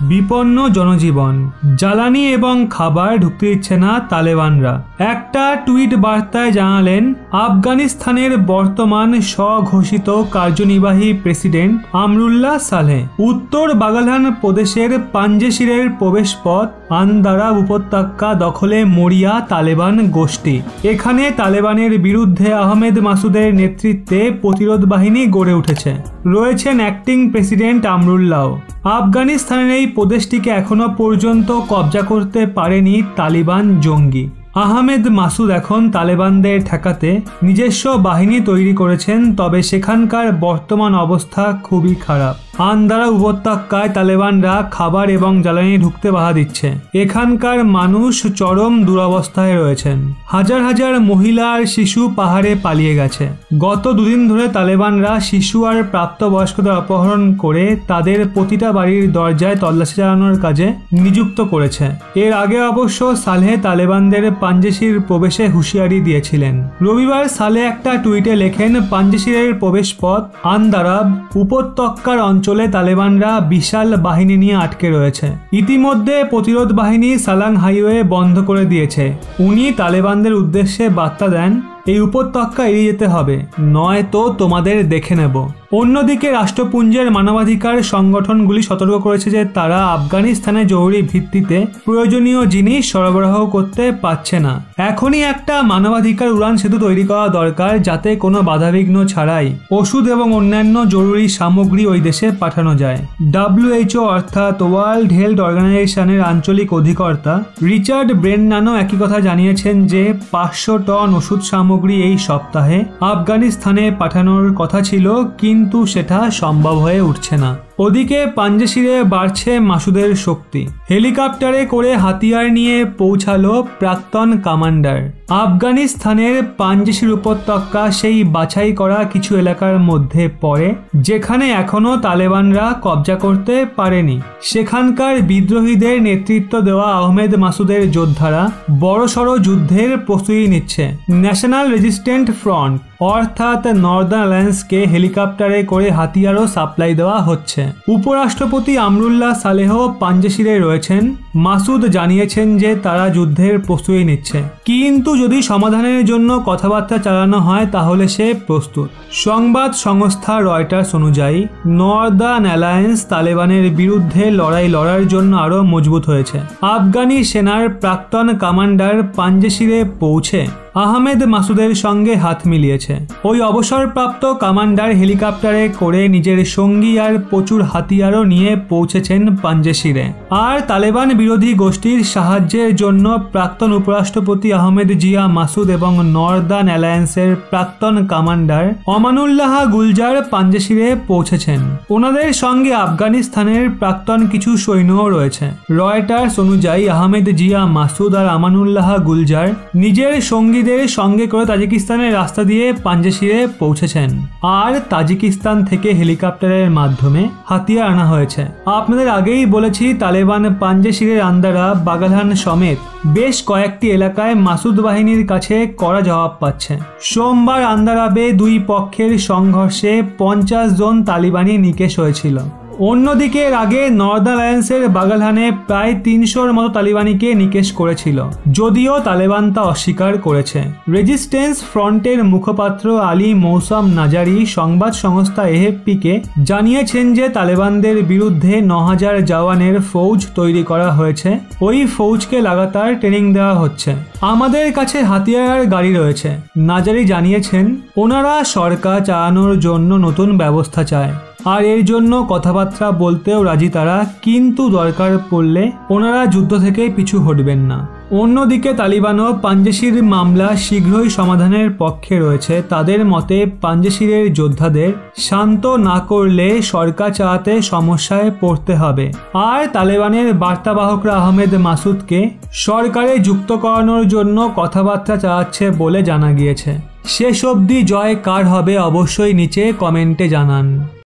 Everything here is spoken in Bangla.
বিপন্ন জনজীবন, জ্বালানি এবং খাবার ঢুকতে দিচ্ছে না তালেবানরা। একটা টুইট বার্তায় জানালেন, আফগানিস্তানের বর্তমান স্বঘোষিত কার্যনির্বাহী প্রেসিডেন্ট আমরুল্লাহ সালেহ উত্তর বাগালহান প্রদেশের পাঞ্জেশিরের প্রবেশপথ আন্দারাব উপত্যকা দখলে মরিয়া তালেবান গোষ্ঠী। এখানে তালেবানের বিরুদ্ধে আহমেদ মাসুদের নেতৃত্বে প্রতিরোধ বাহিনী গড়ে উঠেছে। রয়েছেন অ্যাক্টিং প্রেসিডেন্ট আমরুল্লাহ। আফগানিস্তানের এই প্রদেশটিকে এখনো পর্যন্ত কবজা করতে পারেনি তালিবান জঙ্গি। আহমেদ মাসুদ এখন তালেবানদের ঠেকাতে নিজস্ব বাহিনী তৈরি করেছেন, তবে সেখানকার বর্তমান অবস্থা খুবই খারাপ। আন্দারা উপত্যকায় তালেবানরা খাবার এবং জ্বালানি ঢুকতে বাধা দিচ্ছে। এখানকার মানুষ চরম দুরবস্থায় রয়েছেন। হাজার হাজার মহিলা আর শিশু পাহাড়ে পালিয়ে গেছে। গত দুদিন ধরে তালেবানরা শিশু আর প্রাপ্তবয়স্কদের অপহরণ করে তাদের প্রতিটা বাড়ির দরজায় তল্লাশি চালানোর কাজে নিযুক্ত করেছে। এর আগে অবশ্য সালেহ তালেবানদের পাঞ্জেশির প্রবেশে হুঁশিয়ারি দিয়েছিলেন। রবিবার সালেহ একটা টুইটে লেখেন, পাঞ্জেশিরের প্রবেশপথ আন্দারাব উপত্যকার অঞ্চলে তালেবানরা বিশাল বাহিনী নিয়ে আটকে রয়েছে। ইতিমধ্যে প্রতিরোধ বাহিনী সালাং হাইওয়ে বন্ধ করে দিয়েছে। উনি তালেবানদের উদ্দেশ্যে বার্তা দেন, এই উপত্যকা এড়িয়ে যেতে হবে, নয়তো তোমাদের দেখে নেব। অন্যদিকে রাষ্ট্রপুঞ্জের মানবাধিকার সংগঠনগুলি সতর্ক করেছে যে তারা আফগানিস্তানে জরুরি ভিত্তিতে প্রয়োজনীয় জিনিস সরবরাহ করতে পারছে না। এখনই একটা মানবাধিকার উড়ান সেতু তৈরি করা দরকার, যাতে কোনো বাধাবিঘ্ন ছাড়াই ওষুধ এবং অন্যান্য জরুরি সামগ্রী ওই দেশে পাঠানো যায়। WHO অর্থাৎ ওয়ার্ল্ড হেলথ অর্গানাইজেশনের আঞ্চলিক অধিকর্তা রিচার্ড ব্রেন্নানও একই কথা জানিয়েছেন যে 500 টন ওষুধ সামগ্রী এই সপ্তাহে আফগানিস্তানে পাঠানোর কথা ছিল, কিন্তু সেটা সম্ভব হয়ে উঠছে না। ওদিকে পাঞ্জেশিরে বাড়ছে মাসুদের শক্তি। হেলিকপ্টারে করে হাতিয়ার নিয়ে পৌঁছালো প্রাক্তন কমান্ডার। আফগানিস্তানের পাঞ্জেশির উপত্যকা সেই বাছাই করা কিছু এলাকার মধ্যে পড়ে যেখানে এখনো তালেবানরা কবজা করতে পারেনি। সেখানকার বিদ্রোহীদের নেতৃত্ব দেওয়া আহমেদ মাসুদের যোদ্ধারা বড়সড় যুদ্ধের প্রস্তুতি নিচ্ছে। ন্যাশনাল রেজিস্ট্যান্ট ফ্রন্ট অর্থাৎ নর্দার্ন অ্যালায়েন্সকে হেলিকপ্টারে করে হাতিয়ারও সাপ্লাই দেওয়া হচ্ছে। উপরাষ্ট্রপতি আমরুল্লাহ সালেহ পাঞ্জেশিরে রয়েছেন। মাসুদ জানিয়েছেন যে তারা যুদ্ধের প্রস্তুতি নিচ্ছে, কিন্তু যদি সমাধানের জন্য কথাবার্তা চালানো হয় তাহলে সে প্রস্তুত। সংবাদ সংস্থা রয়টার্স অনুযায়ী নর্দার্ন অ্যালায়েন্স তালেবানের বিরুদ্ধে লড়াই লড়ার জন্য আরও মজবুত হয়েছে। আফগানি সেনার প্রাক্তন কমান্ডার পাঞ্জেশিরে পৌঁছে আহমেদ মাসুদের সঙ্গে হাত মিলিয়েছে। ওই অবসরপ্রাপ্ত কমান্ডার হেলিকপ্টারে করে নিজের সঙ্গী আর প্রচুর হাতিয়ারও নিয়ে পৌঁছেছেন পাঞ্জেশিরে। আর তালেবান বিরোধী গোষ্ঠীর সাহায্যের জন্য প্রাক্তন উপরাষ্ট্রপতি আহমেদ জিয়া মাসুদ এবং নর্দার্ন অ্যালায়েন্সের প্রাক্তন কমান্ডার আমানুল্লাহ গুলজার পাঞ্জেশিরে পৌঁছেছেন। ওনাদের সঙ্গে আফগানিস্তানের প্রাক্তন কিছু সৈন্যও রয়েছে। রয়টার্স অনুযায়ী আহমেদ জিয়া মাসুদ আর আমানুল্লাহ গুলজার নিজের সঙ্গীদের সঙ্গে করে তাজিকিস্তানের রাস্তা দিয়ে পাঞ্জেশিরে পৌঁছেছেন, আর তাজিকিস্তান থেকে হেলিকপ্টারের মাধ্যমে হাতিয়ার আনা হয়েছে। আপনাদের আগেই বলেছি, তালেবান পাঞ্জেশিরের আন্দারাব, বাগালহান সমেত বেশ কয়েকটি এলাকায় মাসুদ বাহিনীর কাছে কড়া জবাব পাচ্ছে। সোমবার আন্দারাবে দুই পক্ষের সংঘর্ষে 50 জন তালিবানি নিকেশ হয়েছিল। অন্যদিকে এর আগে নর্দার্ন অ্যালায়েন্সের বাগালহানে প্রায় 300-র মতো তালিবানিকে নিকেশ করেছিল, যদিও তালেবান তা অস্বীকার করেছে। রেজিস্ট্যান্স ফ্রন্টের মুখপাত্র আলী মৌসাম নাজারি সংবাদ সংস্থা AFP-কে জানিয়েছেন যে তালেবানদের বিরুদ্ধে 9000 জওয়ানের ফৌজ তৈরি করা হয়েছে। ওই ফৌজকে লাগাতার ট্রেনিং দেওয়া হচ্ছে। আমাদের কাছে হাতিয়ার আর গাড়ি রয়েছে, নাজারি জানিয়েছেন। ওনারা সরকার চালানোর জন্য নতুন ব্যবস্থা চায়, আর এর জন্য কথাবার্তা বলতেও রাজি তারা, কিন্তু দরকার পড়লে ওনারা যুদ্ধ থেকে পিছু হটবেন না। অন্যদিকে তালিবানও পাঞ্জেশির মামলা শীঘ্রই সমাধানের পক্ষে রয়েছে। তাদের মতে পাঞ্জেশিরের যোদ্ধাদের শান্ত না করলে সরকার চালাতে সমস্যায় পড়তে হবে। আর তালেবানের বার্তাবাহকরা আহমেদ মাসুদকে সরকারে যুক্ত করানোর জন্য কথাবার্তা চালাচ্ছে বলে জানা গিয়েছে। শেষ অবধি জয় কার হবে অবশ্যই নিচে কমেন্টে জানান।